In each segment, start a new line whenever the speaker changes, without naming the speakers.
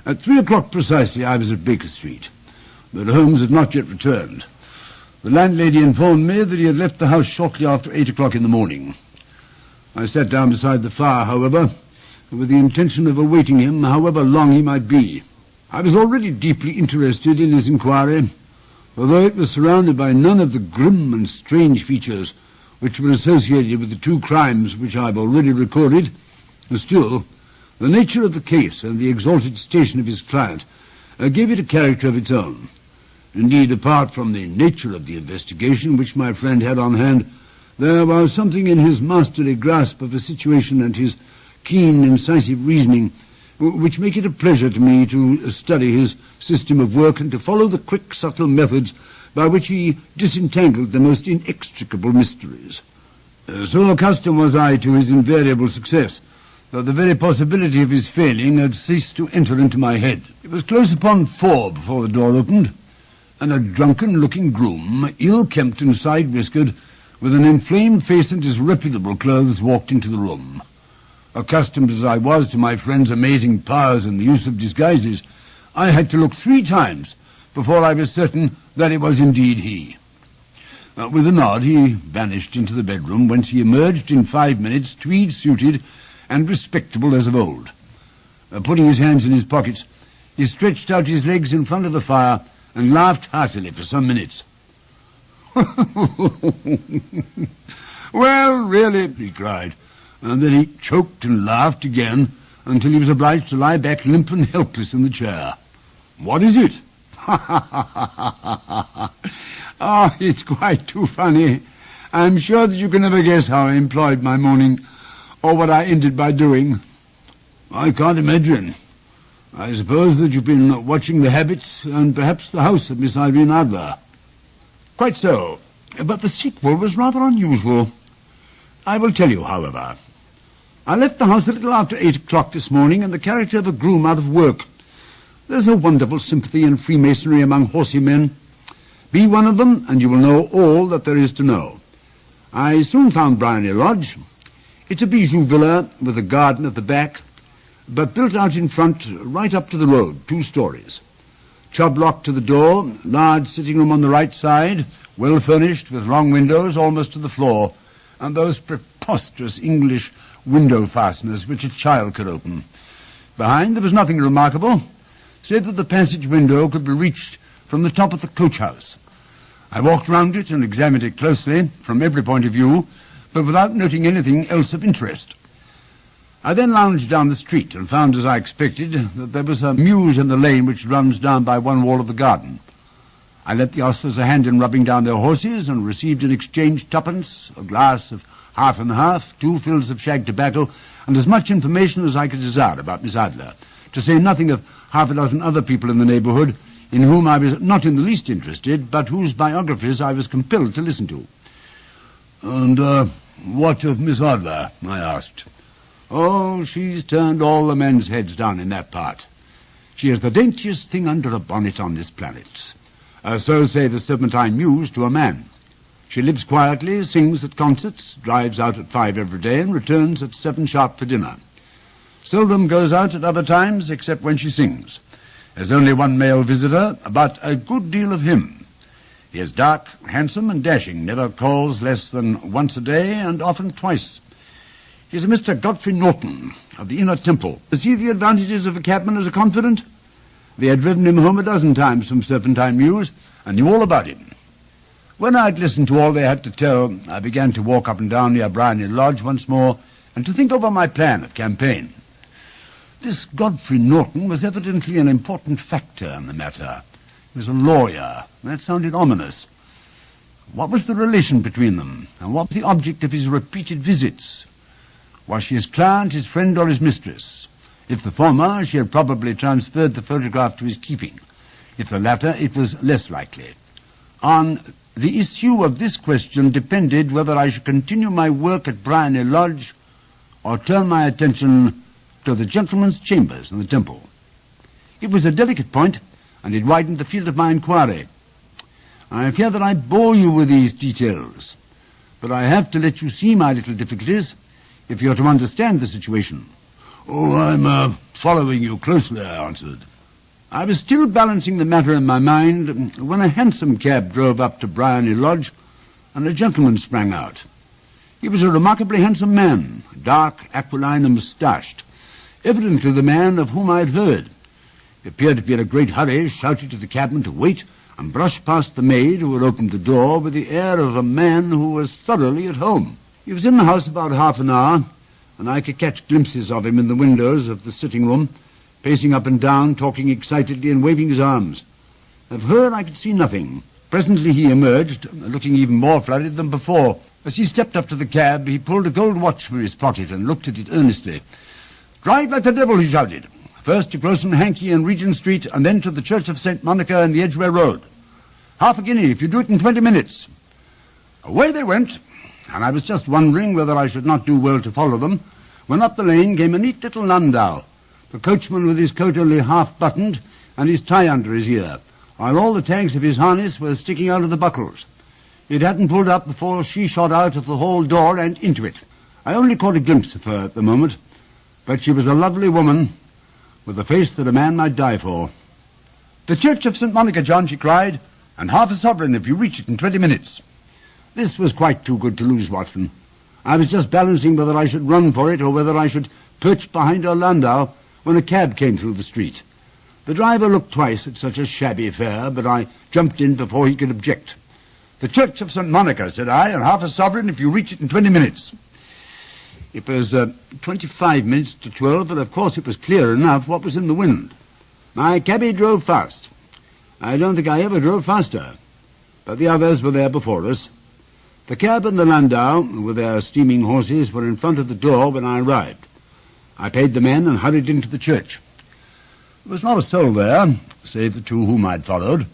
At 3 o'clock precisely, I was at Baker Street, but Holmes had not yet returned. The landlady informed me that he had left the house shortly after 8 o'clock in the morning. I sat down beside the fire, however, with the intention of awaiting him, however long he might be. I was already deeply interested in his inquiry, although it was surrounded by none of the grim and strange features which were associated with the two crimes which I have already recorded. Still, the nature of the case and the exalted station of his client gave it a character of its own. Indeed, apart from the nature of the investigation which my friend had on hand, there was something in his masterly grasp of a situation and his keen, incisive reasoning which make it a pleasure to me to study his system of work and to follow the quick, subtle methods by which he disentangled the most inextricable mysteries. So accustomed was I to his invariable success that the very possibility of his failing had ceased to enter into my head. It was close upon 4 before the door opened, and a drunken-looking groom, ill-kempt and side-whiskered, with an inflamed face and disreputable clothes, walked into the room. Accustomed as I was to my friend's amazing powers in the use of disguises, I had to look 3 times before I was certain that it was indeed he. With a nod, he vanished into the bedroom, whence he emerged in 5 minutes, tweed-suited and respectable as of old. Putting his hands in his pockets, he stretched out his legs in front of the fire and laughed heartily for some minutes. "Well, really," he cried, and then he choked and laughed again until he was obliged to lie back limp and helpless in the chair. "What is it?" "Oh, it's quite too funny. I'm sure that you can never guess how I employed my morning, or what I ended by doing." "I can't imagine. I suppose that you've been watching the habits and perhaps the house of Miss Irene Adler." "Quite so, but the sequel was rather unusual. I will tell you, however. I left the house a little after 8 o'clock this morning in the character of a groom out of work. There's a wonderful sympathy and Freemasonry among horsey men. Be one of them, and you will know all that there is to know. I soon found Bryony Lodge. It's a bijou villa with a garden at the back, but built out in front right up to the road, 2 stories. Chubb lock to the door, large sitting room on the right side, well furnished with long windows almost to the floor, and those preposterous English window fasteners which a child could open. Behind there was nothing remarkable, save that the passage window could be reached from the top of the coach house. I walked round it and examined it closely from every point of view, but without noting anything else of interest. I then lounged down the street and found, as I expected, that there was a mews in the lane which runs down by one wall of the garden. I lent the ostlers a hand in rubbing down their horses and received in exchange 2pence, a glass of half and half, 2 fills of shag tobacco, and as much information as I could desire about Miss Adler, to say nothing of half a dozen other people in the neighbourhood in whom I was not in the least interested, but whose biographies I was compelled to listen to. "And what of Miss Adler?" I asked. "Oh, she's turned all the men's heads down in that part. She is the daintiest thing under a bonnet on this planet. So say the Serpentine Mews to a man. She lives quietly, sings at concerts, drives out at 5 every day, and returns at 7 sharp for dinner. Seldom goes out at other times except when she sings. There's only one male visitor, but a good deal of him. He is dark, handsome, and dashing, never calls less than once a day, and often twice. He's a Mr. Godfrey Norton, of the Inner Temple. See the advantages of a cabman as a confidant? They had driven him home a dozen times from Serpentine Mews, and knew all about him. When I'd listened to all they had to tell, I began to walk up and down near Bryony Lodge once more, and to think over my plan of campaign. This Godfrey Norton was evidently an important factor in the matter. He was a lawyer. That sounded ominous. What was the relation between them, and what was the object of his repeated visits? Was she his client, his friend, or his mistress? If the former, she had probably transferred the photograph to his keeping. If the latter, it was less likely. On the issue of this question depended whether I should continue my work at Bryony Lodge or turn my attention to the gentleman's chambers in the Temple. It was a delicate point, and it widened the field of my inquiry. I fear that I bore you with these details, but I have to let you see my little difficulties if you're to understand the situation. "Oh, I'm following you closely," I answered. I was still balancing the matter in my mind when a hansom cab drove up to Bryony Lodge and a gentleman sprang out. He was a remarkably handsome man, dark, aquiline and moustached, evidently the man of whom I had heard. He appeared to be in a great hurry, shouted to the cabman to wait, and brushed past the maid who had opened the door with the air of a man who was thoroughly at home. He was in the house about half an hour, and I could catch glimpses of him in the windows of the sitting-room, pacing up and down, talking excitedly and waving his arms. Of her I could see nothing. Presently he emerged, looking even more flurried than before. As he stepped up to the cab, he pulled a gold watch from his pocket and looked at it earnestly. "Drive like the devil," he shouted. "First to Gross and Hankey and Regent Street, and then to the Church of St. Monica and the Edgware Road. Half a guinea if you do it in 20 minutes. Away they went, and I was just wondering whether I should not do well to follow them, when up the lane came a neat little landau, the coachman with his coat only half buttoned and his tie under his ear, while all the tags of his harness were sticking out of the buckles. It hadn't pulled up before she shot out of the hall door and into it. I only caught a glimpse of her at the moment, but she was a lovely woman, with a face that a man might die for. "The Church of St. Monica, John," she cried, "and half a sovereign if you reach it in 20 minutes. This was quite too good to lose, Watson. I was just balancing whether I should run for it or whether I should perch behind her landau when a cab came through the street. The driver looked twice at such a shabby fare, but I jumped in before he could object. "The Church of St. Monica," said I, "and half a sovereign if you reach it in 20 minutes. It was 25 minutes to 12, but of course it was clear enough what was in the wind. My cabby drove fast. I don't think I ever drove faster, but the others were there before us. The cab and the landau, with their steaming horses, were in front of the door when I arrived. I paid the men and hurried into the church. There was not a soul there, save the two whom I'd followed,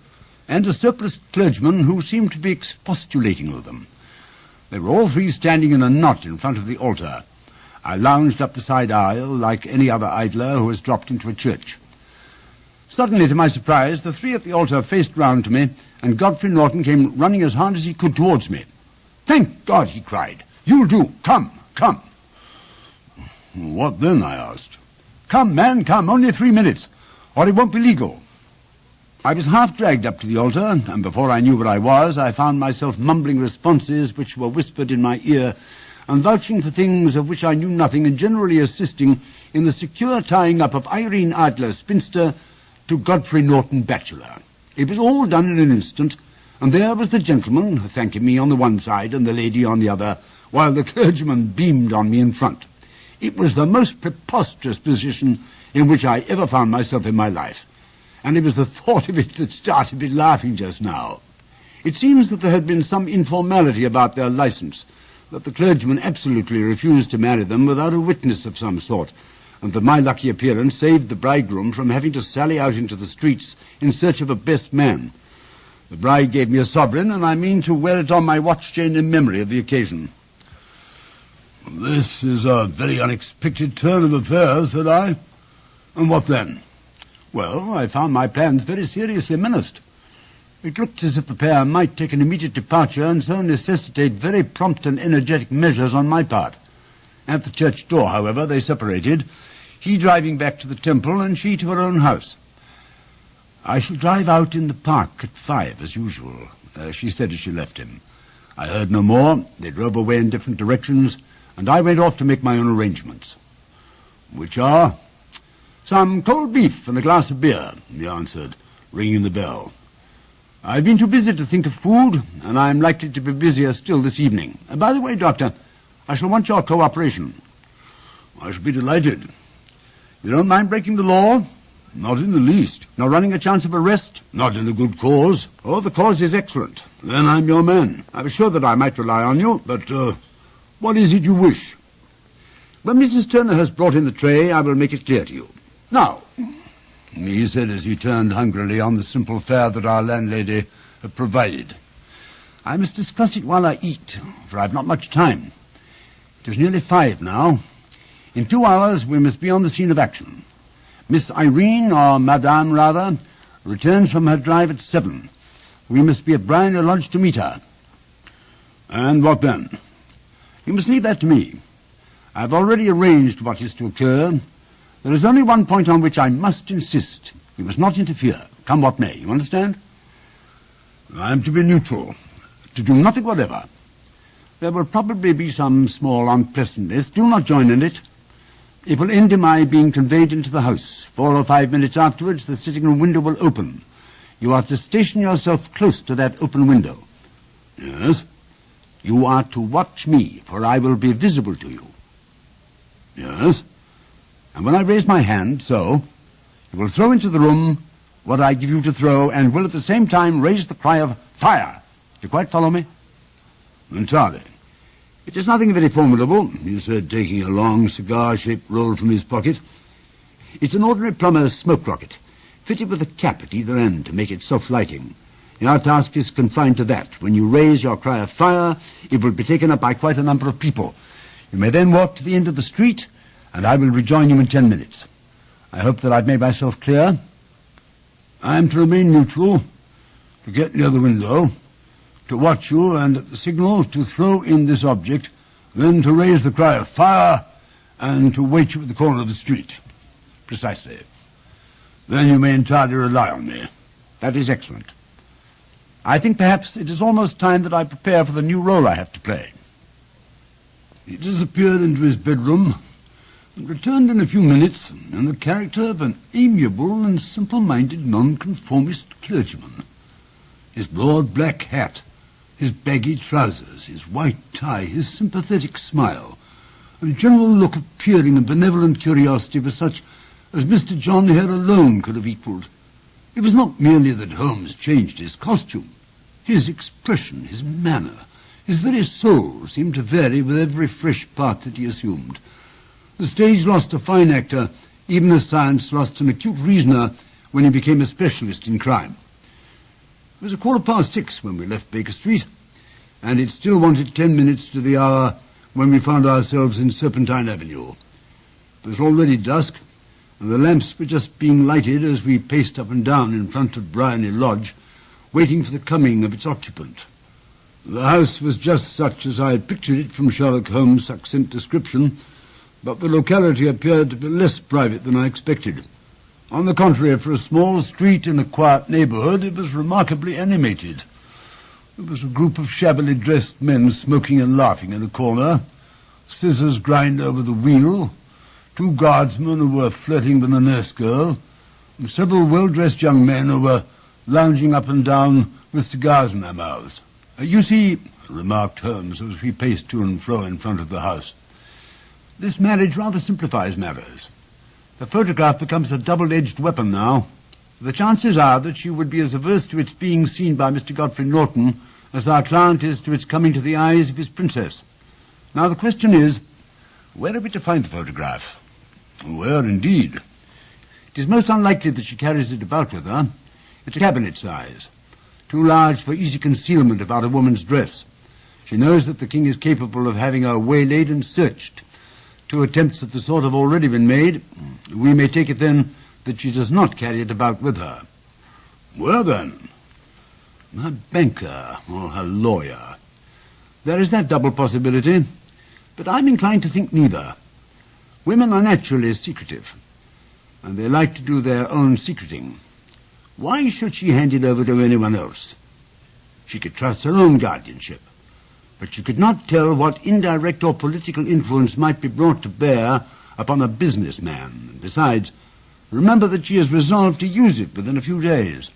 and a surpliced clergyman who seemed to be expostulating with them. They were all three standing in a knot in front of the altar. I lounged up the side aisle like any other idler who has dropped into a church. Suddenly, to my surprise, the three at the altar faced round to me, and Godfrey Norton came running as hard as he could towards me. "Thank God," he cried. "You'll do. Come, come." "What then?" I asked. "Come, man, come. Only 3 minutes, or it won't be legal." I was half dragged up to the altar, and before I knew where I was, I found myself mumbling responses which were whispered in my ear, and vouching for things of which I knew nothing, and generally assisting in the secure tying up of Irene Adler, spinster, to Godfrey Norton, bachelor. It was all done in an instant, and there was the gentleman thanking me on the one side and the lady on the other, while the clergyman beamed on me in front. It was the most preposterous position in which I ever found myself in my life, and it was the thought of it that started me laughing just now. It seems that there had been some informality about their license, that the clergyman absolutely refused to marry them without a witness of some sort, and that my lucky appearance saved the bridegroom from having to sally out into the streets in search of a best man. The bride gave me a sovereign, and I mean to wear it on my watch chain in memory of the occasion. "This is a very unexpected turn of affairs," said I. "And what then?" "Well, I found my plans very seriously menaced. It looked as if the pair might take an immediate departure and so necessitate very prompt and energetic measures on my part. At the church door, however, they separated, he driving back to the temple and she to her own house. "I shall drive out in the park at 5, as usual," she said as she left him. I heard no more. They drove away in different directions, and I went off to make my own arrangements. "Which are?" "Some cold beef and a glass of beer," he answered, ringing the bell. "I've been too busy to think of food, and I'm likely to be busier still this evening. By the way, Doctor, I shall want your cooperation." "I shall be delighted. You don't mind breaking the law?" "Not in the least." "Nor running a chance of arrest?" "Not in a good cause." "Oh, the cause is excellent. "Then I'm your man." "I was sure that I might rely on you, but What is it you wish?" "When Mrs. Turner has brought in the tray, I will make it clear to you. Now," he said as he turned hungrily on the simple fare that our landlady had provided, "I must discuss it while I eat, for I've not much time. It is nearly 5 now. In 2 hours we must be on the scene of action. Miss Irene, or Madame rather, returns from her drive at 7. We must be at Bryony Lodge to meet her." "And what then?" "You must leave that to me. I've already arranged what is to occur. There is only one point on which I must insist. We must not interfere, come what may. You understand? I am to be neutral, to do nothing whatever. There will probably be some small unpleasantness. Do not join in it. It will end in my being conveyed into the house. 4 or 5 minutes afterwards, the sitting-room window will open. You are to station yourself close to that open window. Yes? You are to watch me, for I will be visible to you. Yes? And when I raise my hand, so, you will throw into the room what I give you to throw, and will at the same time raise the cry of fire. Do you quite follow me? Entirely. It is nothing very formidable, he said, taking a long cigar-shaped roll from his pocket. It's an ordinary plumber's smoke rocket, fitted with a cap at either end to make it self-lighting. Your task is confined to that. When you raise your cry of fire, it will be taken up by quite a number of people. You may then walk to the end of the street, and I will rejoin you in 10 minutes. I hope that I've made myself clear. I am to remain neutral, to get near the window, to watch you, and at the signal to throw in this object, then to raise the cry of fire, and to wait you at the corner of the street. Precisely. Then you may entirely rely on me. That is excellent. I think perhaps it is almost time that I prepare for the new role I have to play. He disappeared into his bedroom and returned in a few minutes in the character of an amiable and simple-minded nonconformist clergyman. His broad black hat, his baggy trousers, his white tie, his sympathetic smile, and general look of peering and benevolent curiosity was such as Mr. John Hare alone could have equalled. It was not merely that Holmes changed his costume. His expression, his manner, his very soul seemed to vary with every fresh part that he assumed. The stage lost a fine actor, even as science lost an acute reasoner when he became a specialist in crime. It was 6:15 when we left Baker Street, and it still wanted 10 minutes to the hour when we found ourselves in Serpentine Avenue. It was already dusk, and the lamps were just being lighted as we paced up and down in front of Bryony Lodge, waiting for the coming of its occupant. The house was just such as I had pictured it from Sherlock Holmes' succinct description, but the locality appeared to be less private than I expected. On the contrary, for a small street in a quiet neighborhood, it was remarkably animated. There was a group of shabbily dressed men smoking and laughing in a corner, scissors grind over the wheel, 2 guardsmen who were flirting with a nurse girl, and several well-dressed young men who were lounging up and down with cigars in their mouths. You see, remarked Holmes as we paced to and fro in front of the house, this marriage rather simplifies matters. The photograph becomes a double-edged weapon now. The chances are that you would be as averse to its being seen by Mr. Godfrey Norton as our client is to its coming to the eyes of his princess. Now the question is, where are we to find the photograph? Where, indeed? It is most unlikely that she carries it about with her. It's a cabinet size, too large for easy concealment about a woman's dress. She knows that the king is capable of having her waylaid and searched. 2 attempts of the sort have already been made. We may take it, then, that she does not carry it about with her. Where, then? Her banker or her lawyer. There is that double possibility, but I'm inclined to think neither. Women are naturally secretive, and they like to do their own secreting. Why should she hand it over to anyone else? She could trust her own guardianship, but she could not tell what indirect or political influence might be brought to bear upon a businessman. Besides, remember that she has resolved to use it within a few days.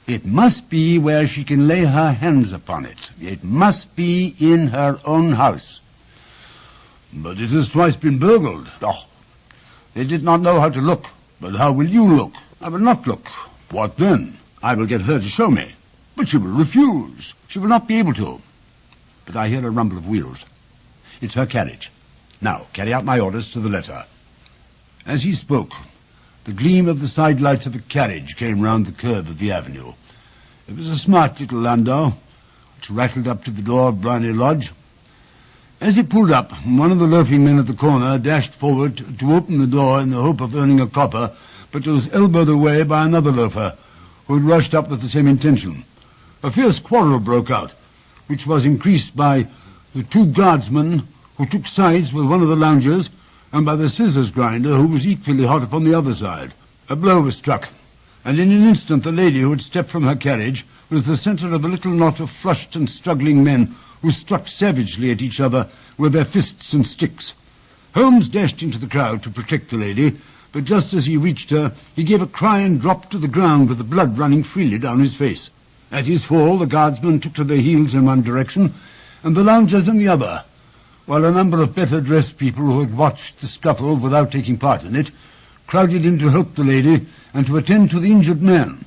It must be where she can lay her hands upon it. It must be in her own house. But it has twice been burgled. Oh, they did not know how to look. But how will you look? I will not look. What then? I will get her to show me. But she will refuse. She will not be able to. But I hear a rumble of wheels. It's her carriage. Now, carry out my orders to the letter. As he spoke, the gleam of the side lights of a carriage came round the curve of the avenue. It was a smart little landau, which rattled up to the door of Bryony Lodge. As it pulled up, one of the loafing men at the corner dashed forward to open the door in the hope of earning a copper, but was elbowed away by another loafer, who had rushed up with the same intention. A fierce quarrel broke out, which was increased by the 2 guardsmen who took sides with one of the loungers, and by the scissors grinder, who was equally hot upon the other side. A blow was struck, and in an instant the lady who had stepped from her carriage was the centre of a little knot of flushed and struggling men who struck savagely at each other with their fists and sticks. Holmes dashed into the crowd to protect the lady, but just as he reached her, he gave a cry and dropped to the ground with the blood running freely down his face. At his fall, the guardsmen took to their heels in one direction, and the loungers in the other, while a number of better-dressed people who had watched the scuffle without taking part in it crowded in to help the lady and to attend to the injured man.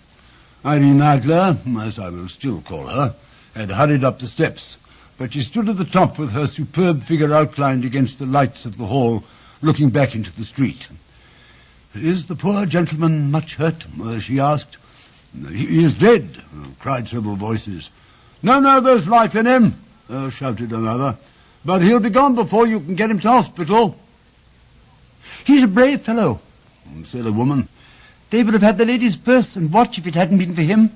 Irene Adler, as I will still call her, had hurried up the steps, but she stood at the top with her superb figure outlined against the lights of the hall, looking back into the street. "Is the poor gentleman much hurt?" she asked. "He is dead," cried several voices. No, there's life in him," shouted another. "But he'll be gone before you can get him to hospital." "He's a brave fellow," said a woman. "They would have had the lady's purse and watch if it hadn't been for him.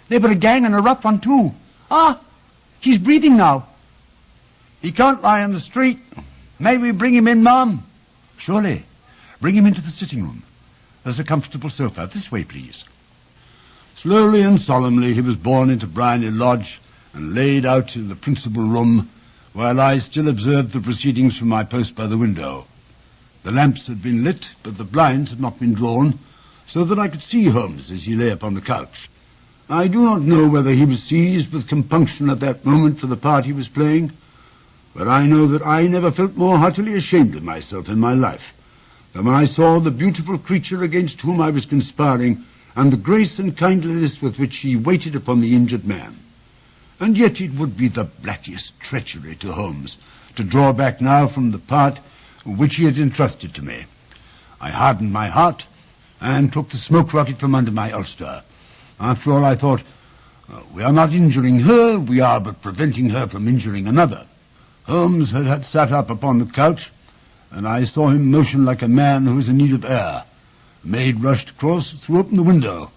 They were a gang and a rough one, too. Ah, he's breathing now." "He can't lie in the street. May we bring him in, ma'am?" "Surely. Bring him into the sitting room. There's a comfortable sofa. This way, please." Slowly and solemnly he was borne into Bryony Lodge and laid out in the principal room, while I still observed the proceedings from my post by the window. The lamps had been lit, but the blinds had not been drawn, so that I could see Holmes as he lay upon the couch. I do not know whether he was seized with compunction at that moment for the part he was playing, but I know that I never felt more heartily ashamed of myself in my life than when I saw the beautiful creature against whom I was conspiring, and the grace and kindliness with which he waited upon the injured man. And yet it would be the blackest treachery to Holmes to draw back now from the part which he had entrusted to me. I hardened my heart and took the smoke rocket from under my ulster. After all, I thought, we are not injuring her, we are but preventing her from injuring another. Holmes had sat up upon the couch, and I saw him motion like a man who is in need of air. The maid rushed across, threw open the window.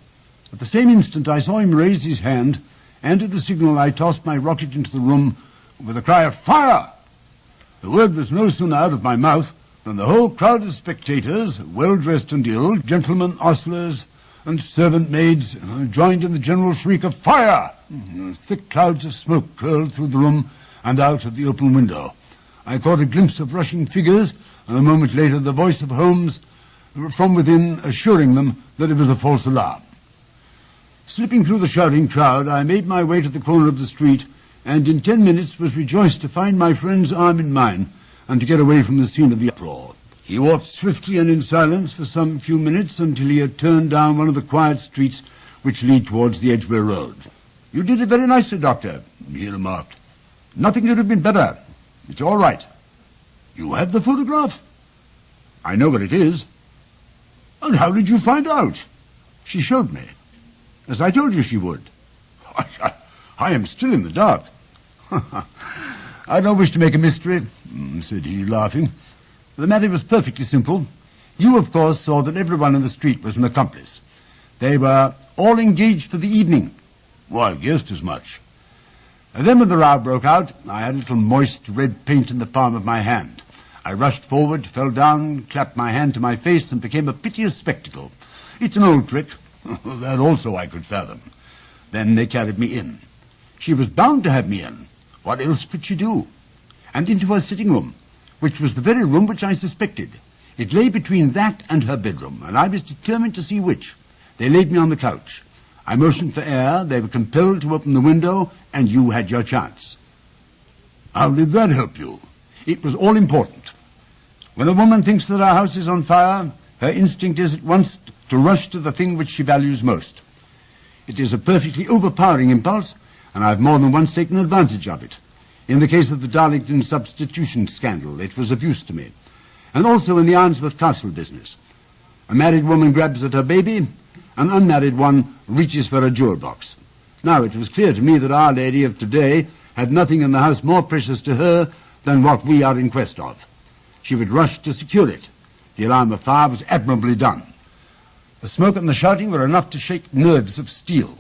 At the same instant I saw him raise his hand, and at the signal I tossed my rocket into the room with a cry of "Fire!" The word was no sooner out of my mouth than the whole crowd of spectators, well-dressed and ill, gentlemen, ostlers, and servant maids, joined in the general shriek of "Fire!" Thick clouds of smoke curled through the room and out of the open window. I caught a glimpse of rushing figures, and a moment later the voice of Holmes from within assuring them that it was a false alarm. Slipping through the shouting crowd, I made my way to the corner of the street, and in 10 minutes was rejoiced to find my friend's arm in mine and to get away from the scene of the uproar. He walked swiftly and in silence for some few minutes until he had turned down one of the quiet streets which lead towards the Edgware Road. "You did it very nicely, Doctor," he remarked. "Nothing could have been better. It's all right." "You have the photograph?" "I know what it is." "And how did you find out?" "She showed me, as I told you she would." I am still in the dark." "I don't wish to make a mystery," said he, laughing. "The matter was perfectly simple. You, of course, saw that everyone in the street was an accomplice. They were all engaged for the evening." "Well, I guessed as much." And then when the row broke out, I had a little moist red paint in the palm of my hand. I rushed forward, fell down, clapped my hand to my face, and became a piteous spectacle. It's an old trick. That also I could fathom. Then they carried me in. She was bound to have me in. What else could she do? And into her sitting room, which was the very room which I suspected. It lay between that and her bedroom, and I was determined to see which. They laid me on the couch. I motioned for air, they were compelled to open the window, and you had your chance. How did that help you? It was all important. When a woman thinks that her house is on fire, her instinct is at once to rush to the thing which she values most. It is a perfectly overpowering impulse, and I've more than once taken advantage of it. In the case of the Darlington substitution scandal, it was of use to me. And also in the Arnsworth Castle business. A married woman grabs at her baby, an unmarried one reaches for a jewel box. Now, it was clear to me that Our Lady of today had nothing in the house more precious to her than what we are in quest of. She would rush to secure it. The alarm of fire was admirably done. The smoke and the shouting were enough to shake nerves of steel.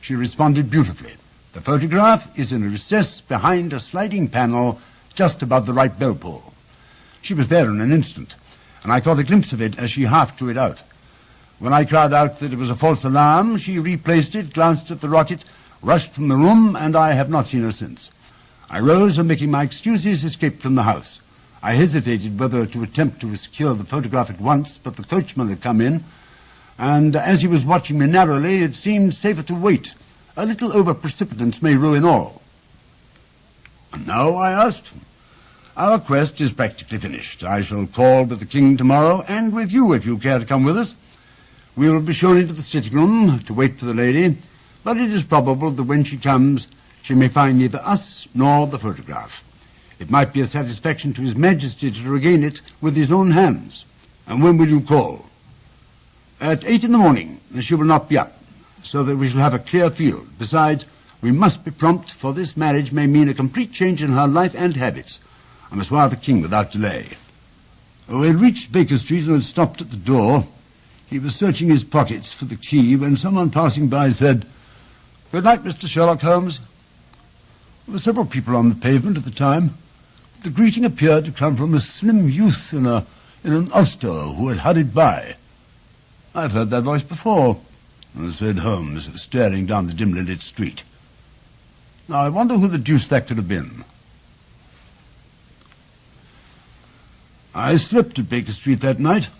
She responded beautifully. The photograph is in a recess behind a sliding panel just above the right bell pull. She was there in an instant, and I caught a glimpse of it as she half drew it out. When I cried out that it was a false alarm, she replaced it, glanced at the rocket, rushed from the room, and I have not seen her since. I rose and, making my excuses, escaped from the house. I hesitated whether to attempt to secure the photograph at once, but the coachman had come in, and as he was watching me narrowly, it seemed safer to wait. A little over-precipitance may ruin all. And now, I asked, our quest is practically finished. I shall call with the king tomorrow, and with you, if you care to come with us. We will be shown into the sitting room to wait for the lady, but it is probable that when she comes, she may find neither us nor the photograph. It might be a satisfaction to His Majesty to regain it with his own hands. And when will you call? At 8 in the morning. She will not be up, so that we shall have a clear field. Besides, we must be prompt, for this marriage may mean a complete change in her life and habits. I must wire the king without delay. We had reached Baker Street and had stopped at the door. He was searching his pockets for the key when someone passing by said, "Good night, Mr. Sherlock Holmes." There were several people on the pavement at the time. The greeting appeared to come from a slim youth in an ulster who had hurried by. "I've heard that voice before," said Holmes, staring down the dimly lit street. "Now, I wonder who the deuce that could have been." I slept at Baker Street that night,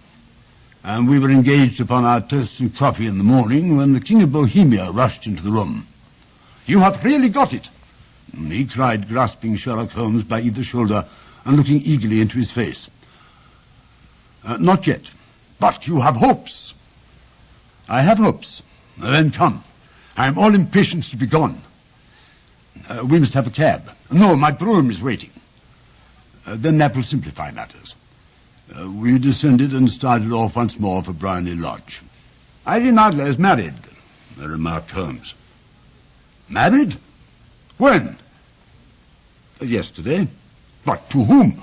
and we were engaged upon our toast and coffee in the morning when the King of Bohemia rushed into the room. "You have really got it!" he cried, grasping Sherlock Holmes by either shoulder and looking eagerly into his face. "Not yet. But you have hopes." "I have hopes." "Then come. I am all impatience to be gone." "We must have a cab." "No, my brougham is waiting." "Then that will simplify matters." We descended and started off once more for Briony Lodge. "Irene Adler is married," remarked Holmes. "Married? When?" "Yesterday." "But to whom?"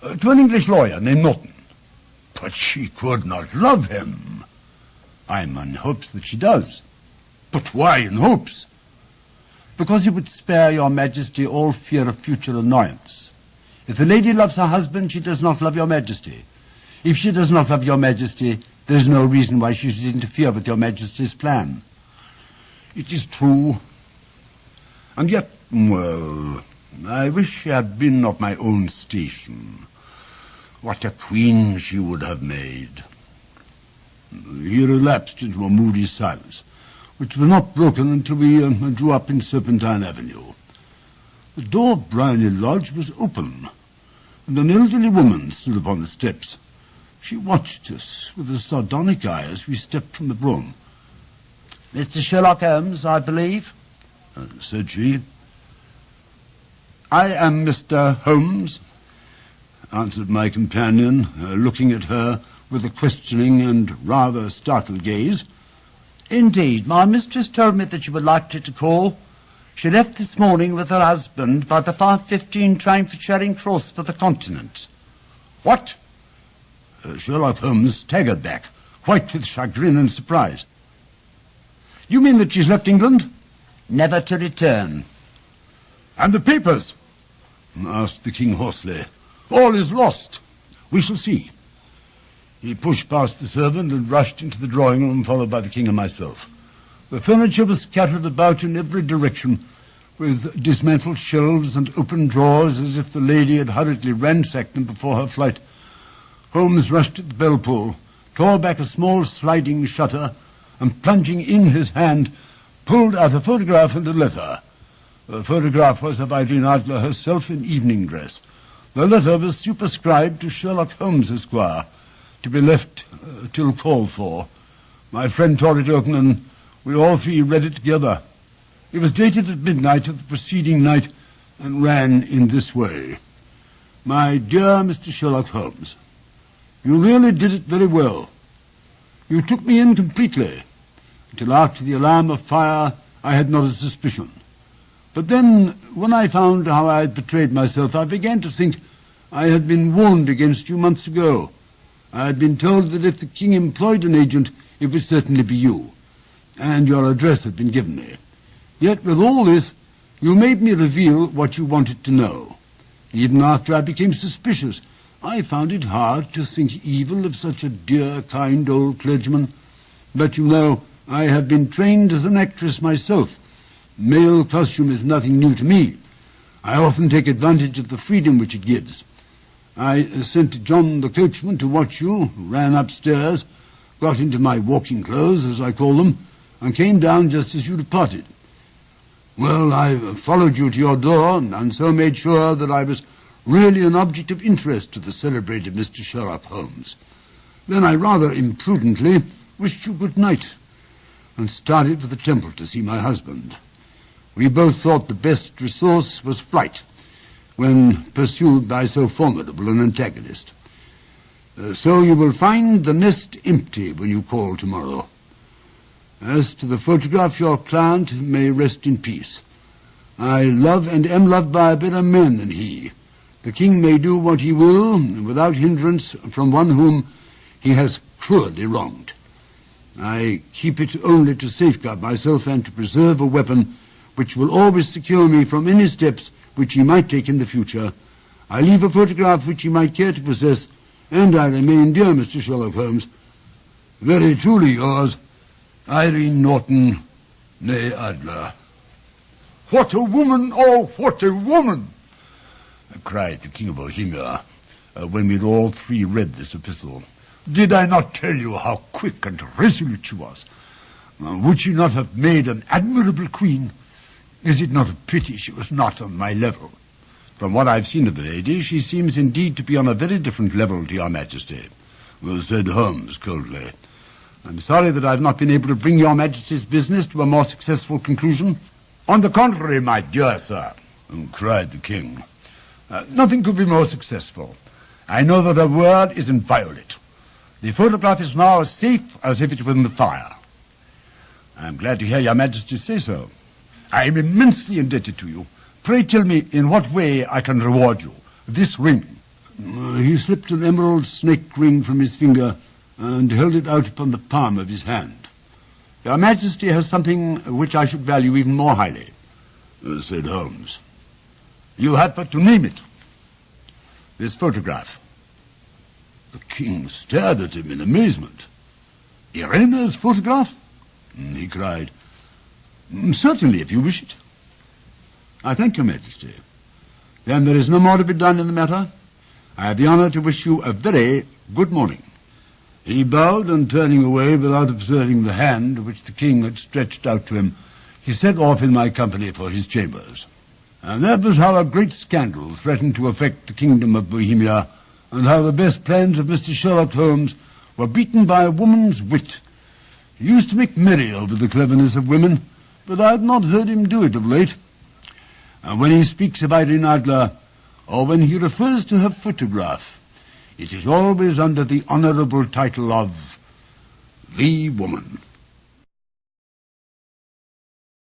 "To an English lawyer named Norton." "But she could not love him." "I am in hopes that she does." "But why in hopes?" "Because it would spare your Majesty all fear of future annoyance. If the lady loves her husband, she does not love your Majesty. If she does not love your Majesty, there is no reason why she should interfere with your Majesty's plan." "It is true. And yet, well, I wish she had been of my own station. What a queen she would have made." He relapsed into a moody silence, which was not broken until we drew up in Serpentine Avenue. The door of Briony Lodge was open, and an elderly woman stood upon the steps. She watched us with a sardonic eye as we stepped from the brougham. "Mr. Sherlock Holmes, I believe," said she. "I am Mr. Holmes," answered my companion, looking at her with a questioning and rather startled gaze. "Indeed, my mistress told me that you were likely to call. She left this morning with her husband by the 5:15 train for Charing Cross for the Continent." "What?" Sherlock Holmes staggered back, white with chagrin and surprise. "You mean that she's left England?" "Never to return." "And the papers?" asked the king hoarsely. "All is lost." "We shall see." He pushed past the servant and rushed into the drawing room, followed by the king and myself. The furniture was scattered about in every direction, with dismantled shelves and open drawers, as if the lady had hurriedly ransacked them before her flight. Holmes rushed at the bell-pull, tore back a small sliding shutter, and plunging in his hand, pulled out a photograph and a letter. The photograph was of Irene Adler herself in evening dress. The letter was superscribed to Sherlock Holmes, Esquire, to be left till called for. My friend tore it open, and we all three read it together. It was dated at midnight of the preceding night, and ran in this way. "My dear Mr. Sherlock Holmes, you really did it very well. You took me in completely. Until after the alarm of fire, I had not a suspicion. But then, when I found how I had betrayed myself, I began to think I had been warned against you months ago. I had been told that if the king employed an agent, it would certainly be you, and your address had been given me. Yet with all this, you made me reveal what you wanted to know. Even after I became suspicious, I found it hard to think evil of such a dear, kind old clergyman. But you know, I have been trained as an actress myself. Male costume is nothing new to me. I often take advantage of the freedom which it gives. I sent John the coachman to watch you, ran upstairs, got into my walking clothes, as I call them, and came down just as you departed. Well, I followed you to your door, and so made sure that I was really an object of interest to the celebrated Mr. Sherlock Holmes. Then I rather imprudently wished you good night, and started for the temple to see my husband. We both thought the best resource was flight, when pursued by so formidable an antagonist. So you will find the nest empty when you call tomorrow. As to the photograph, your client may rest in peace. I love and am loved by a better man than he. The king may do what he will, without hindrance from one whom he has cruelly wronged. I keep it only to safeguard myself and to preserve a weapon which will always secure me from any steps which he might take in the future. I leave a photograph which he might care to possess, and I remain, dear Mr. Sherlock Holmes, very truly yours, Irene Norton, née Adler. What a woman, oh, what a woman! Cried the King of Bohemia, when we had all three read this epistle. Did I not tell you how quick and resolute she was? Would she not have made an admirable queen? Is it not a pity she was not on my level? From what I've seen of the lady, she seems indeed to be on a very different level to your Majesty, said Holmes coldly. I'm sorry that I've not been able to bring your Majesty's business to a more successful conclusion. On the contrary, my dear sir, cried the King, nothing could be more successful. I know that her word is inviolate. The photograph is now as safe as if it were in the fire. I'm glad to hear your Majesty say so. I am immensely indebted to you. Pray tell me in what way I can reward you. This ring. He slipped an emerald snake ring from his finger and held it out upon the palm of his hand. Your Majesty has something which I should value even more highly, said Holmes. You had but to name it. This photograph. The King stared at him in amazement. Irene's photograph? He cried. Certainly, if you wish it. I thank your Majesty. Then there is no more to be done in the matter. I have the honor to wish you a very good morning. He bowed, and turning away without observing the hand which the King had stretched out to him, he set off in my company for his chambers. And that was how a great scandal threatened to affect the kingdom of Bohemia, and how the best plans of Mr. Sherlock Holmes were beaten by a woman's wit. He used to make merry over the cleverness of women, but I had not heard him do it of late. And when he speaks of Irene Adler, or when he refers to her photograph, it is always under the honorable title of the woman.